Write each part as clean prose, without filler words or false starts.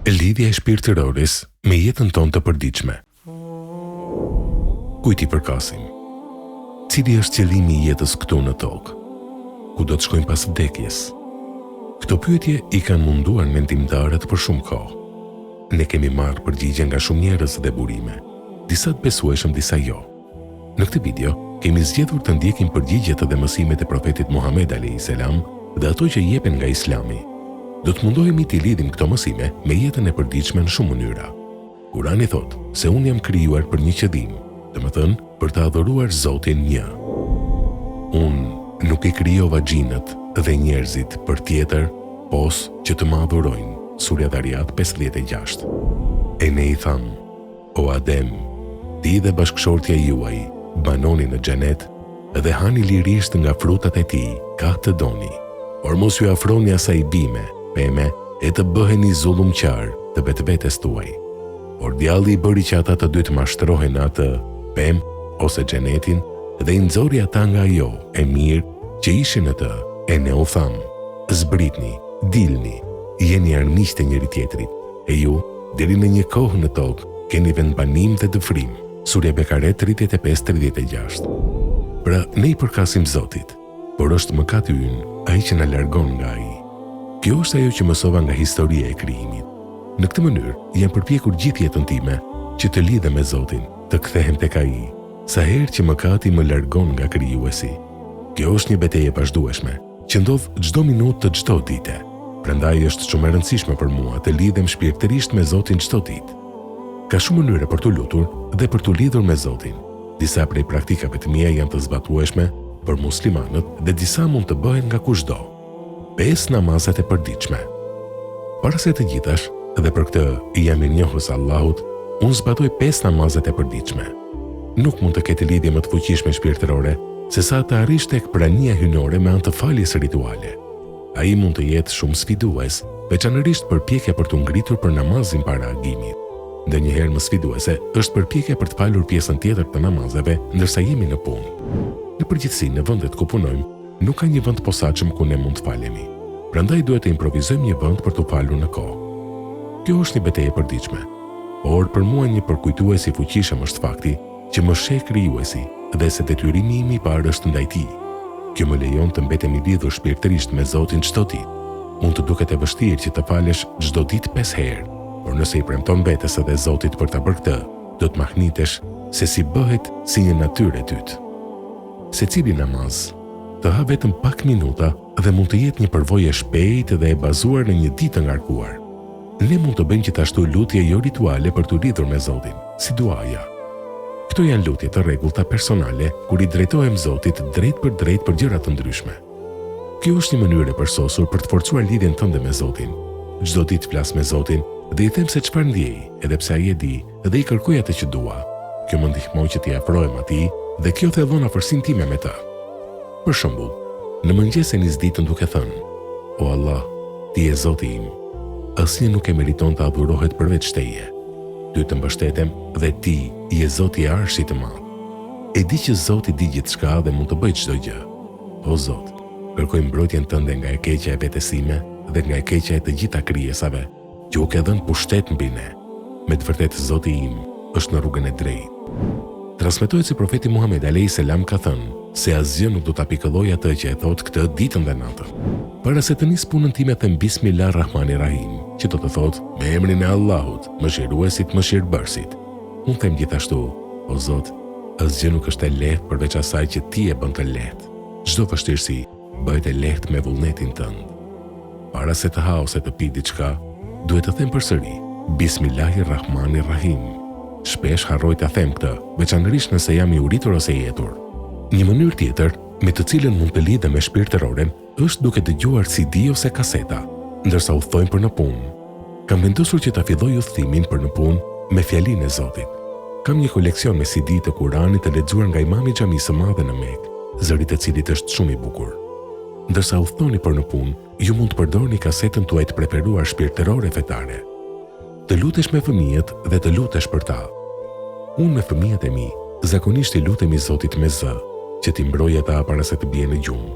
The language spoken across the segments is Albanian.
Lidhja e shpirtëroris me jetën tonë të përditshme. Kujt i përkasim? Cili është qëllimi i jetës këtu në tokë? Ku do të shkojmë pas vdekjes? Këto pyetje i kanë munduar mendimtarët për shumë kohë. Ne kemi marrë përgjigje nga shumë njerëz dhe burime, disa të besueshëm, disa jo. Në këtë video kemi zgjedhur të ndjekim përgjigjet dhe mësimet e profetit Muhammed a.s. dhe ato që jepen nga Islami. Do të mundohemi t'i lidhim këto mësime me jetën e përditshme në shumë mënyra. Kurani thotë se unë jam krijuar për një qëllim, domethënë për të adhuruar Zotin një. Unë nuk i krijova xhinët dhe njerëzit për tjetër, pos që të më adhurojnë. Surja Dhariyat 56. E ne i thamë, o Adem, ti dhe bashkëshortja juaj banoni në xhenet dhe hani lirisht nga frutat e tij, ka të doni, por mos ju afroni asaj bime, peme, e të bëheni zullumqar të vetvetes tuaj. Por djalli i bëri që ata të dy të mashtrohen atë pem ose xhenetin dhe i nxori ata nga ajo e mirë që ishin në të, e ne u thamë, zbritni, dilni, jeni armiq të njëri tjetrit, e ju, deri në një kohë në tokë, keni vendbanim dhe dëfrim. Surja Bekare 35-36. Pra, ne i përkasim Zotit, por është mëkati ynë ai që na largon nga ai. Kjo është ajo që mësova nga historia e krijimit. Në këtë mënyrë, jam përpjekur gjithë jetën time që të lidhem me Zotin, të kthehem tek ai, sa herë që mëkati më largon nga krijuesi. Kjo është një betejë e vazhdueshme, që ndodh çdo minutë të çdo dite. Prandaj është shumë e rëndësishme për mua të lidhem shpirtërisht me Zotin çdo ditë. Ka shumë mënyra për të lutur dhe për të lidhur me Zotin. Disa prej praktikave të mia janë të zbatueshme për muslimanët dhe disa mund të bëhen nga kushdo. 5 namazet e përditshme. Para se të gjithash, dhe për këtë jam i njohës Allahut, unë zbatoj 5 namazet e përditshme. Nuk mund të ketë lidhje më të fuqishme shpirtërore se sa të arrish tek prania hynore me anë të faljes rituale. Ai mund të jetë shumë sfidues, veçanërisht përpjekja për të ngritur për namazin para agimit. Ndonjëherë më sfiduese është përpjekja për të falur pjesën tjetër të namazeve ndërsa jemi në punë. Në përgjithësi, në vendet ku punojmë, nuk ka një vend posaçëm ku ne mund të falemi. Prandaj duhet të improvizojmë një vend për të falur në kohë. Kjo është një betejë e përditshme, por për mua një përkujtues i fuqishëm është fakti që më sheh krijuesi dhe se detyrimi im i parë është ndaj tij. Kjo më lejon të mbetem i lidhur shpirtërisht me Zotin çdo ditë. Mund të duket e vështirë që të falesh çdo ditë 5 herë, por nëse i premton vetes edhe Zotit për ta bërë këtë, do të mahnitesh se si bëhet si një natyrë e dytë. Secili namaz të ha vetëm pak minuta dhe mund të jetë një përvojë e shpejtë dhe e bazuar në një ditë të ngarkuar. Ne mund të bëjmë gjithashtu lutje jo rituale për të lidhur me Zotin, si duaja. Këto janë lutje të rregullta personale kur i drejtohem Zotit drejt për gjëra të ndryshme. Kjo është një mënyrë e përsosur për të forcuar lidhjen tënde me Zotin. Çdo ditë flas me Zotin dhe i them se çfarë ndjej, edhe pse ai e di, dhe i kërkoj atë që dua. Kjo më ndihmon që t'i afrohem atij dhe kjo thellon afërsinë time me të. Për shembull, në mëngjes e nis ditën duke thënë: O Allah, ti je Zoti im. Asnjë nuk e meriton të adhurohet përveç teje. Ty të mbështetem dhe ti je Zoti i Arshit të Madh. E di që Zoti di gjithçka dhe mund të bëjë çdo gjë. O Zot, kërkoj mbrojtjen tënde nga e keqja e vetesime dhe nga e keqja e të gjitha krijesave, që u ke dhënë pushtet mbi ne. Me të vërtetë Zoti im është në rrugën e drejtë. Transmetohet se profeti Muhammed a.s. ka thënë se asgjë nuk do ta pikëllojë atë që e thot këtë ditën dhe natën. Para se të nis punën time them Bismillahirrahmanirrahim, që do të thotë me emrin e Allahut, mëshiruesit, mëshirbërësit. Unë them gjithashtu: O Zot, asgjë nuk është e lehtë përveç asaj që ti e bën të lehtë. Çdo vështirësi bëhet e lehtë me vullnetin tënd. Para se të ha ose të pi diçka, duhet të them përsëri Bismillahirrahmanirrahim. Shpesh harroj ta them këtë, veçanërisht nëse jam i uritur ose i etur. Një mënyrë tjetër me të cilën mund të lidhem me shpirtëroren është duke dëgjuar CD ose kaseta, ndërsa udhtojmë për në punë. Kam vendosur që ta filloj udhtimin për në punë me fjalinë e Zotit. Kam një koleksion me CD të Kuranit të lexuar nga imami i xhamisë së madhe në Mekë, zëri i cilit është shumë i bukur. Ndërsa udhtoni për në punë, ju mund të përdorni kasetën tuaj të preferuar shpirtërore fetare. Të lutesh me fëmijët dhe të lutesh për ta. Unë me fëmijët e mi, zakonisht i lutemi Zotit me zë, që t'i mbrojë ata para se të bie në gjumë.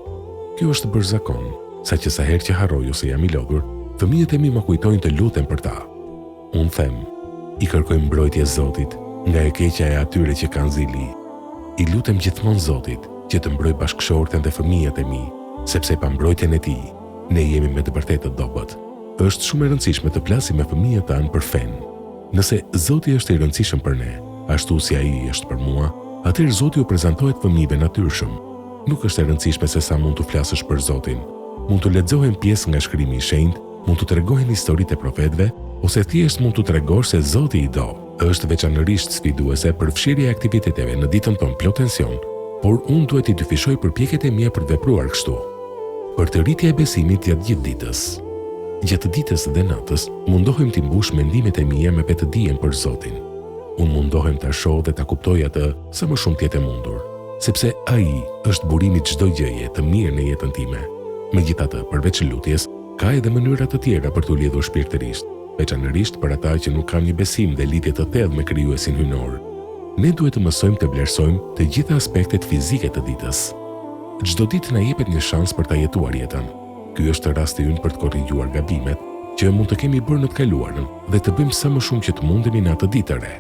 Kjo është bërë zakon, saqë sa herë që harroj ose jam i lodhur, fëmijët e mi më kujtojnë të lutem për ta. Unë them, i kërkoj mbrojtje Zotit nga e keqja e atyre që kanë zili. I lutem gjithmonë Zotit që të mbroj bashkëshorten dhe fëmijët e mi, sepse pa mbrojtjen e tij, ne jemi me të vërtetë të dobët. Është shumë e rëndësishme të flasim me fëmijët tanë për fen. Nëse Zoti është i rëndësishëm për ne, ashtu si ai është për mua, atëherë Zoti u prezantohet fëmijëve natyrshëm. Nuk është e rëndësishme se sa mund të flasësh për Zotin. Mund të lexohen pjesë nga Shkrimi i Shenjtë, mund të tregohen historitë e profetëve, ose thjesht mund të tregosh se Zoti i do. Është veçanërisht sfiduese për fshirje e aktiviteteve në ditën tonë plot tension, por unë duhet i dyfishoj përpjekjet e mia për të vepruar kështu. Për të rritje e besimit gjatë gjithë ditës. Gjatë ditës dhe natës, mundohem t'i mbush mendimet e mia me vetëdijen për Zotin. Unë mundohem ta shoh dhe ta kuptoj atë sa më shumë tjetë e mundur, sepse ai është burimi çdo gjëje të mirë në jetën time. Megjithatë, përveç lutjes, ka edhe mënyra të tjera për t'u lidhur shpirtërisht, veçanërisht për ata që nuk kanë një besim dhe lidhje të thellë me krijuesin hyjnor. Ne duhet të mësojmë të vlerësojmë të gjitha aspektet fizike të ditës. Çdo ditë na jepet një shans për ta jetuar jetën. Ky është rasti ynë për të korrigjuar gabimet që mund të kemi bërë në të kaluarën dhe të bëjmë sa më shumë që të mundemi në atë ditë të re.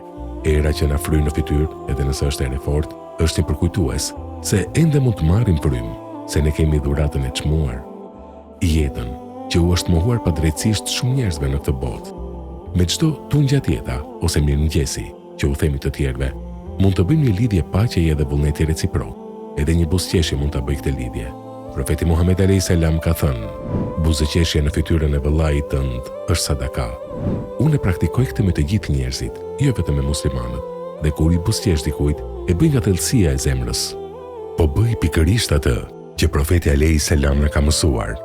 Era që na fryj në fytyrë, edhe nëse është erë fort, është një përkujtues se ende mund të marrim frym, se ne kemi dhuratën e çmuar. Jetën që u është mohuar padrejtisht shumë njerëzve në këtë botë. Me çdo tungja tjeta ose mirëngjesi që u themi të tjerëve, mund të bëjmë një lidhje paqeje dhe vullneti reciprok. Edhe një buzëqeshje mund ta bëjë këtë lidhje. Profeti Muhammed a.s. ka thënë, buzëqeshja në fytyrën e vëllait tënd është sadaka. Unë e praktikoj këtë me të gjithë njerëzit, jo vetëm me muslimanët, dhe kur i buzëqesh dikujt, e bëj nga thellësia e zemrës. Po bëj pikërisht atë që profeti a.s. na ka mësuar.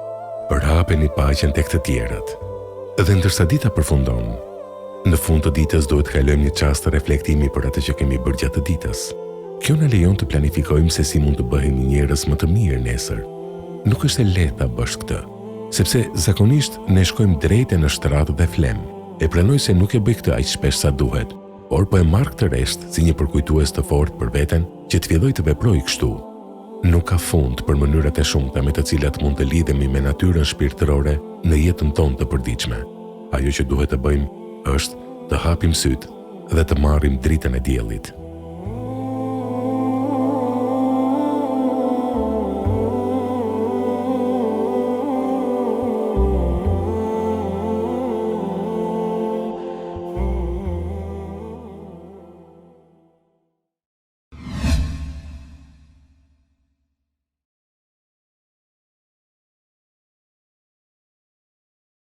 Përhapeni paqen tek të tjerët. Dhe ndërsa dita përfundon, në fund të ditës duhet të kalojmë një çast reflektimi për atë që kemi bërë gjatë ditës. Kjo na lejon të planifikojmë se si mund të bëhemi njerëz më të mirë nesër. Nuk është e lehtë ta bësh këtë, sepse zakonisht ne shkojmë drejt në shtrat dhe flem. E pranoj se nuk e bëj këtë aq shpesh sa duhet, por po e marr këtë rresht si një përkujtues të fortë për veten që të filloj të veproj kështu. Nuk ka fund për mënyrat e shumta me të cilat mund të lidhemi me natyrën shpirtërore në jetën tonë të përditshme. Ajo që duhet të bëjmë është të hapim syt dhe të marrim dritën e diellit.